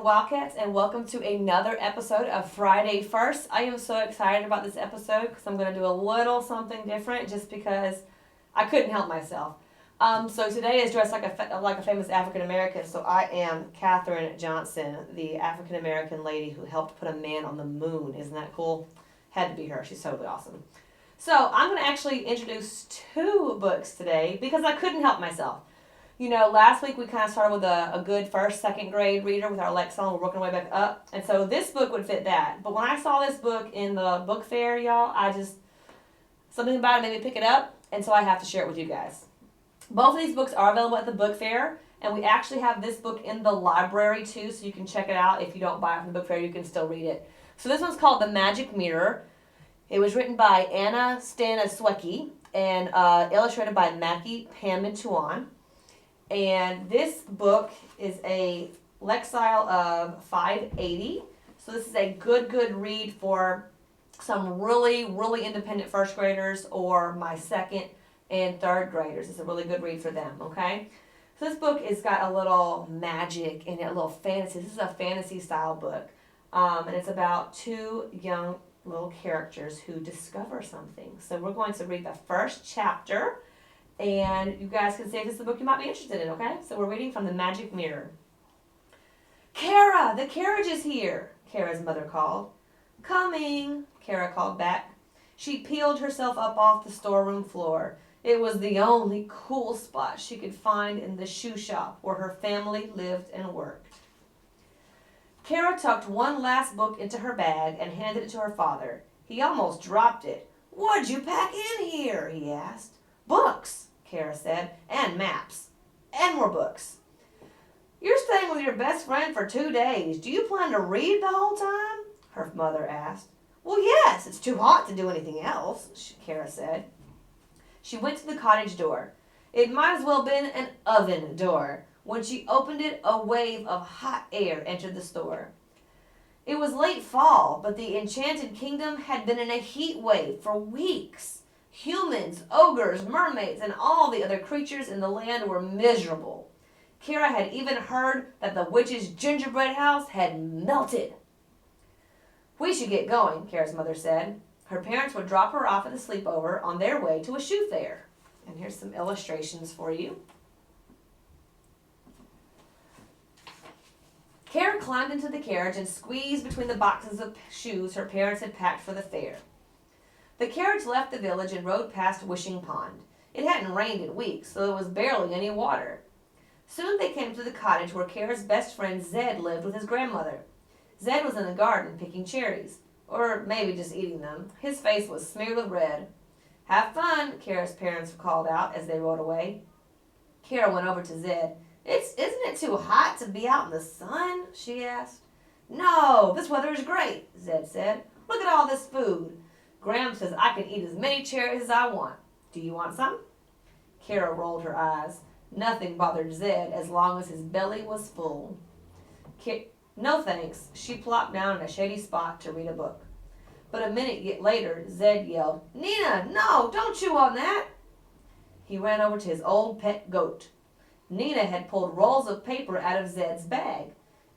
Golden Wildcats, and welcome to another episode of Friday First. I am so excited about this episode because I'm going to do a little something different just because I couldn't help myself. So today is dressed like a famous African American. So I am Katherine Johnson, the African American lady who helped put a man on the moon. Isn't that cool? Had to be her. She's totally awesome. So I'm going to actually introduce two books today because I couldn't help myself. You know, last week we kind of started with a good first, second grade reader with our Lexon. We're working our way back up. And so this book would fit that. But when I saw this book in the book fair, y'all, something about it made me pick it up. And so I have to share it with you guys. Both of these books are available at the book fair. And we actually have this book in the library too. So you can check it out. If you don't buy it from the book fair, you can still read it. So this one's called The Magic Mirror. It was written by Anna Staniswski and illustrated by Mackie Panmantuan. And this book is a Lexile of 580. So this is a good read for some really independent first graders or my second and third graders. It's a really good read for them, okay? So this book has got a little magic in it, a little fantasy. This is a fantasy style book. And it's about two young little characters who discover something. So we're going to read the first chapter. And you guys can see if this is a book you might be interested in, okay? So we're reading from The Magic Mirror. Kara, the carriage is here, Kara's mother called. Coming, Kara called back. She peeled herself up off the storeroom floor. It was the only cool spot she could find in the shoe shop where her family lived and worked. Kara tucked one last book into her bag and handed it to her father. He almost dropped it. What'd you pack in here? He asked. Books, Kara said, and maps. And more books. You're staying with your best friend for 2 days. Do you plan to read the whole time? Her mother asked. Well, yes, it's too hot to do anything else, Kara said. She went to the cottage door. It might as well have been an oven door. When she opened it, a wave of hot air entered the store. It was late fall, but the Enchanted Kingdom had been in a heat wave for weeks. Humans, ogres, mermaids, and all the other creatures in the land were miserable. Kara had even heard that the witch's gingerbread house had melted. We should get going, Kara's mother said. Her parents would drop her off at the sleepover on their way to a shoe fair. And here's some illustrations for you. Kara climbed into the carriage and squeezed between the boxes of shoes her parents had packed for the fair. The carriage left the village and rode past Wishing Pond. It hadn't rained in weeks, so there was barely any water. Soon they came to the cottage where Kara's best friend Zed lived with his grandmother. Zed was in the garden picking cherries, or maybe just eating them. His face was smeared with red. Have fun, Kara's parents called out as they rode away. Kara went over to Zed. Isn't it too hot to be out in the sun? She asked. No, this weather is great, Zed said. Look at all this food. Graham says I can eat as many cherries as I want. Do you want some? Kara rolled her eyes. Nothing bothered Zed as long as his belly was full. No thanks. She plopped down in a shady spot to read a book. But a minute later, Zed yelled, Nina, no, don't chew on that. He ran over to his old pet goat. Nina had pulled rolls of paper out of Zed's bag.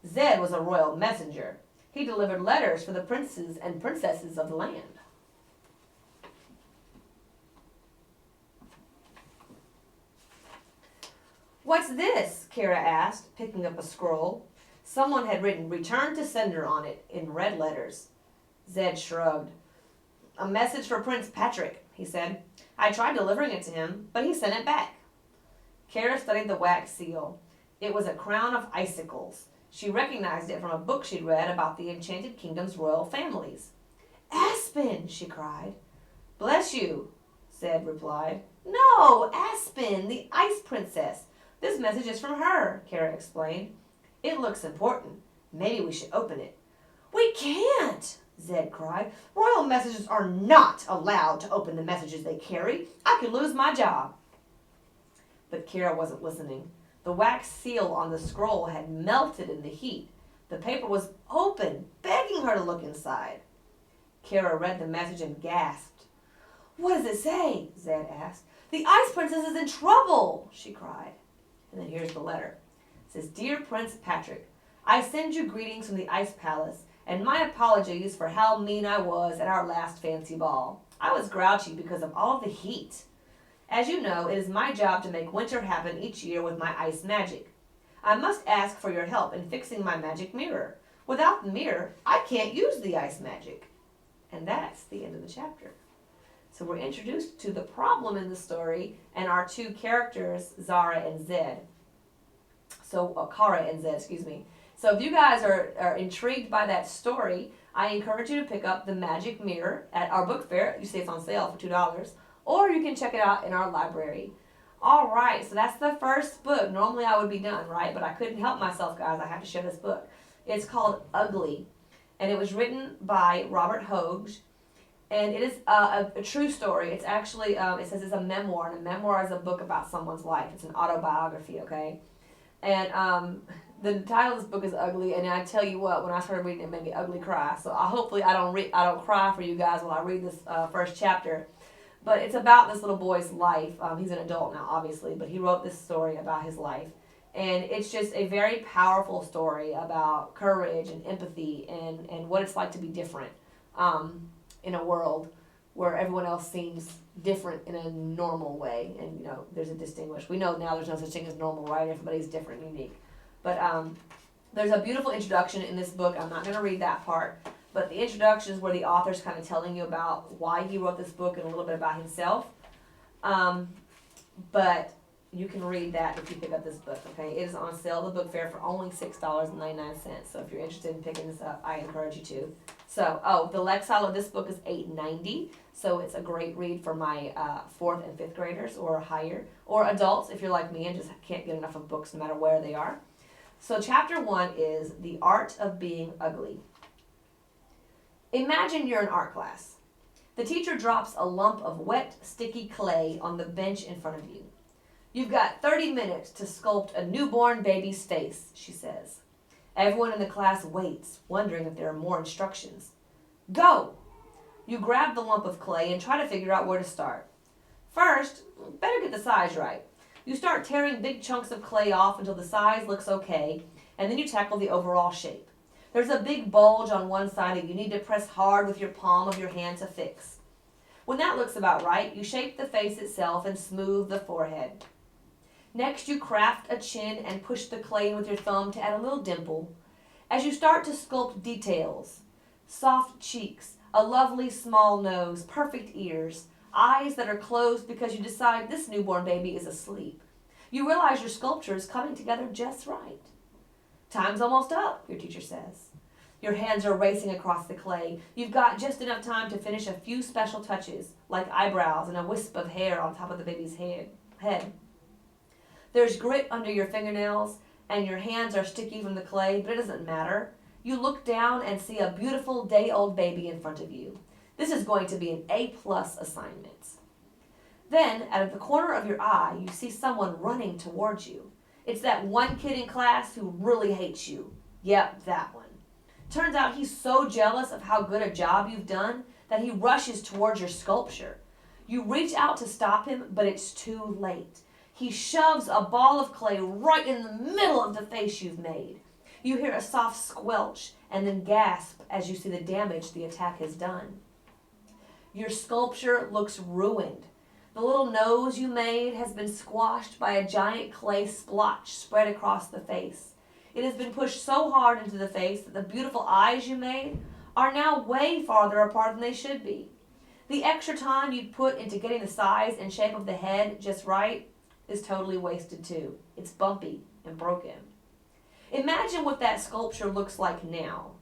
Zed was a royal messenger. He delivered letters for the princes and princesses of the land. What's this? Kara asked, picking up a scroll. Someone had written, Return to sender on it, in red letters. Zed shrugged. A message for Prince Patrick, he said. I tried delivering it to him, but he sent it back. Kara studied the wax seal. It was a crown of icicles. She recognized it from a book she'd read about the Enchanted Kingdom's royal families. Aspen, she cried. Bless you, Zed replied. No, Aspen, the ice princess. This message is from her, Kara explained. It looks important. Maybe we should open it. We can't, Zed cried. Royal messages are not allowed to open the messages they carry. I could lose my job. But Kara wasn't listening. The wax seal on the scroll had melted in the heat. The paper was open, begging her to look inside. Kara read the message and gasped. What does it say? Zed asked. The Ice Princess is in trouble, she cried. And then here's the letter. It says, Dear Prince Patrick, I send you greetings from the Ice Palace, and my apologies for how mean I was at our last fancy ball. I was grouchy because of all the heat. As you know, it is my job to make winter happen each year with my ice magic. I must ask for your help in fixing my magic mirror. Without the mirror, I can't use the ice magic. And that's the end of the chapter. So we're introduced to the problem in the story and our two characters, Zara and Zed. Kara and Zed, excuse me. So if you guys are intrigued by that story, I encourage you to pick up The Magic Mirror at our book fair. You see it's on sale for $2. Or you can check it out in our library. All right, so that's the first book. Normally I would be done, right? But I couldn't help myself, guys. I have to share this book. It's called Ugly, and it was written by Robert Hoge, and it is a true story. It's actually, it says it's a memoir, and a memoir is a book about someone's life. It's an autobiography, okay? And the title of this book is Ugly, and I tell you what, when I started reading it, made me ugly cry. So hopefully I don't cry for you guys while I read this first chapter. But it's about this little boy's life. He's an adult now, obviously, but he wrote this story about his life. And it's just a very powerful story about courage and empathy and what it's like to be different in a world where everyone else seems different in a normal way. And, you know, there's a distinguish. We know now there's no such thing as normal, right? Everybody's different and unique. But there's a beautiful introduction in this book. I'm not going to read that part. But the introduction is where the author's kind of telling you about why he wrote this book and a little bit about himself. But you can read that if you pick up this book, okay? It is on sale at the book fair for only $6.99. So if you're interested in picking this up, I encourage you to. So, the Lexile of this book is $8.90. So it's a great read for my 4th and 5th graders or higher, or adults if you're like me and just can't get enough of books no matter where they are. So chapter 1 is The Art of Being Ugly. Imagine you're in art class. The teacher drops a lump of wet, sticky clay on the bench in front of you. You've got 30 minutes to sculpt a newborn baby's face, she says. Everyone in the class waits, wondering if there are more instructions. Go! You grab the lump of clay and try to figure out where to start. First, better get the size right. You start tearing big chunks of clay off until the size looks okay, and then you tackle the overall shape. There's a big bulge on one side that you need to press hard with your palm of your hand to fix. When that looks about right, you shape the face itself and smooth the forehead. Next, you craft a chin and push the clay in with your thumb to add a little dimple. As you start to sculpt details, soft cheeks, a lovely small nose, perfect ears, eyes that are closed because you decide this newborn baby is asleep, you realize your sculpture is coming together just right. Time's almost up, your teacher says. Your hands are racing across the clay. You've got just enough time to finish a few special touches, like eyebrows and a wisp of hair on top of the baby's head. There's grit under your fingernails, and your hands are sticky from the clay, but it doesn't matter. You look down and see a beautiful day-old baby in front of you. This is going to be an A+ assignment. Then, out of the corner of your eye, you see someone running towards you. It's that one kid in class who really hates you. Yep, that one. Turns out he's so jealous of how good a job you've done that he rushes towards your sculpture. You reach out to stop him, but it's too late. He shoves a ball of clay right in the middle of the face you've made. You hear a soft squelch and then gasp as you see the damage the attack has done. Your sculpture looks ruined. The little nose you made has been squashed by a giant clay splotch spread across the face. It has been pushed so hard into the face that the beautiful eyes you made are now way farther apart than they should be. The extra time you'd put into getting the size and shape of the head just right is totally wasted too. It's bumpy and broken. Imagine what that sculpture looks like now,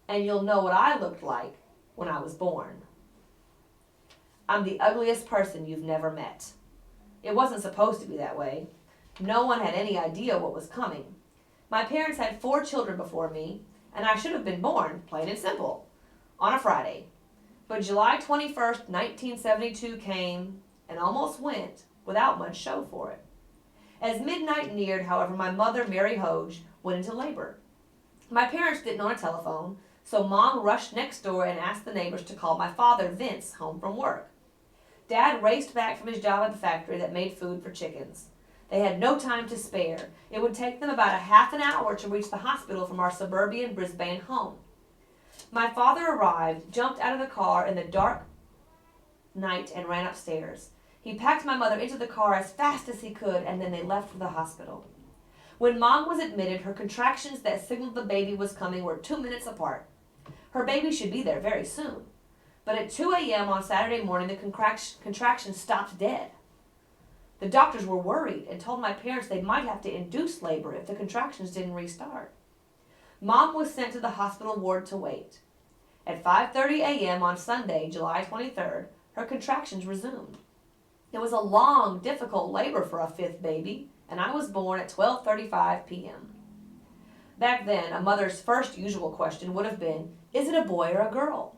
and you'll know what I looked like when I was born. I'm the ugliest person you've never met. It wasn't supposed to be that way. No one had any idea what was coming. My parents had 4 children before me, and I should have been born, plain and simple, on a Friday. But July 21st, 1972 came and almost went without much show for it. As midnight neared, however, my mother, Mary Hoge, went into labor. My parents didn't own a telephone, so Mom rushed next door and asked the neighbors to call my father, Vince, home from work. Dad raced back from his job at the factory that made food for chickens. They had no time to spare. It would take them about a half an hour to reach the hospital from our suburban Brisbane home. My father arrived, jumped out of the car in the dark night, and ran upstairs. He packed my mother into the car as fast as he could, and then they left for the hospital. When Mom was admitted, her contractions that signaled the baby was coming were 2 minutes apart. Her baby should be there very soon. But at 2 a.m. on Saturday morning, the contractions stopped dead. The doctors were worried and told my parents they might have to induce labor if the contractions didn't restart. Mom was sent to the hospital ward to wait. At 5:30 a.m. on Sunday, July 23rd, her contractions resumed. It was a long, difficult labor for a fifth baby, and I was born at 12:35 p.m. Back then, a mother's first usual question would have been, is it a boy or a girl?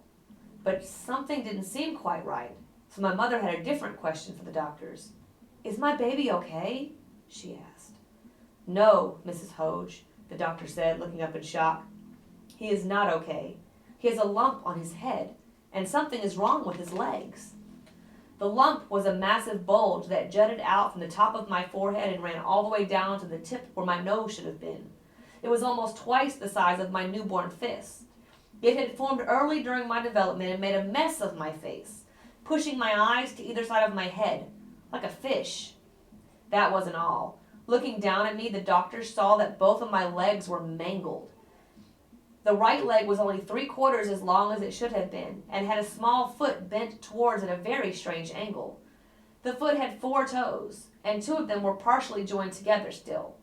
But something didn't seem quite right, so my mother had a different question for the doctors. Is my baby okay? She asked. No, Mrs. Hoge, the doctor said, looking up in shock. He is not okay. He has a lump on his head, and something is wrong with his legs. The lump was a massive bulge that jutted out from the top of my forehead and ran all the way down to the tip where my nose should have been. It was almost twice the size of my newborn fist. It had formed early during my development and made a mess of my face, pushing my eyes to either side of my head, like a fish. That wasn't all. Looking down at me, the doctors saw that both of my legs were mangled. The right leg was only 3/4 as long as it should have been, and had a small foot bent towards at a very strange angle. The foot had 4 toes, and 2 of them were partially joined together still.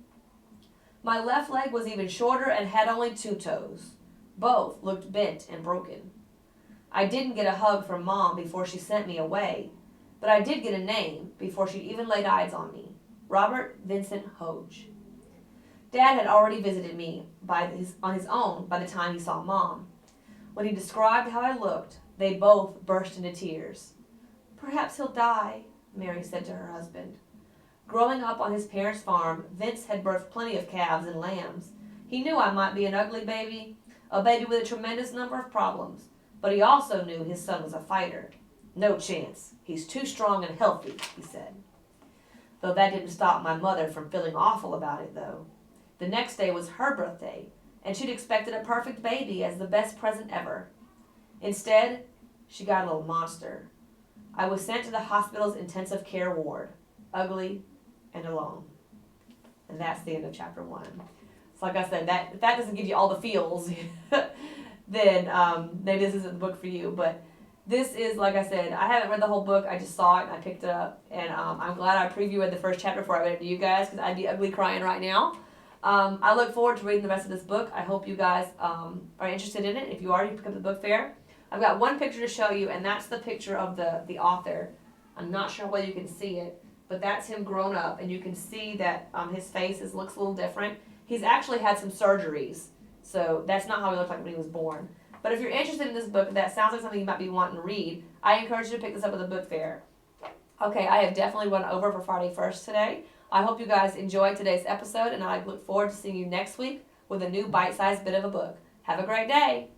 My left leg was even shorter and had only 2 toes. Both looked bent and broken. I didn't get a hug from Mom before she sent me away, but I did get a name before she even laid eyes on me. Robert Vincent Hoge. Dad had already visited me on his own by the time he saw Mom. When he described how I looked, they both burst into tears. Perhaps he'll die, Mary said to her husband. Growing up on his parents' farm, Vince had birthed plenty of calves and lambs. He knew I might be an ugly baby, a baby with a tremendous number of problems, but he also knew his son was a fighter. No chance. He's too strong and healthy, he said. Though that didn't stop my mother from feeling awful about it, though. The next day was her birthday, and she'd expected a perfect baby as the best present ever. Instead, she got a little monster. I was sent to the hospital's intensive care ward, ugly and alone. And that's the end of chapter 1. So like I said, if that doesn't give you all the feels, then maybe this isn't the book for you. But this is, like I said, I haven't read the whole book. I just saw it and I picked it up. And I'm glad I previewed the first chapter before I read it to you guys, because I'd be ugly crying right now. I look forward to reading the rest of this book. I hope you guys are interested in it. If you are, you pick up the book fair. I've got one picture to show you, and that's the picture of the author. I'm not sure whether you can see it, but that's him grown up, and you can see that his face looks a little different. He's actually had some surgeries, so that's not how he looked like when he was born. But if you're interested in this book, if that sounds like something you might be wanting to read, I encourage you to pick this up at the book fair. Okay, I have definitely run over for Friday First today. I hope you guys enjoyed today's episode, and I look forward to seeing you next week with a new bite-sized bit of a book. Have a great day.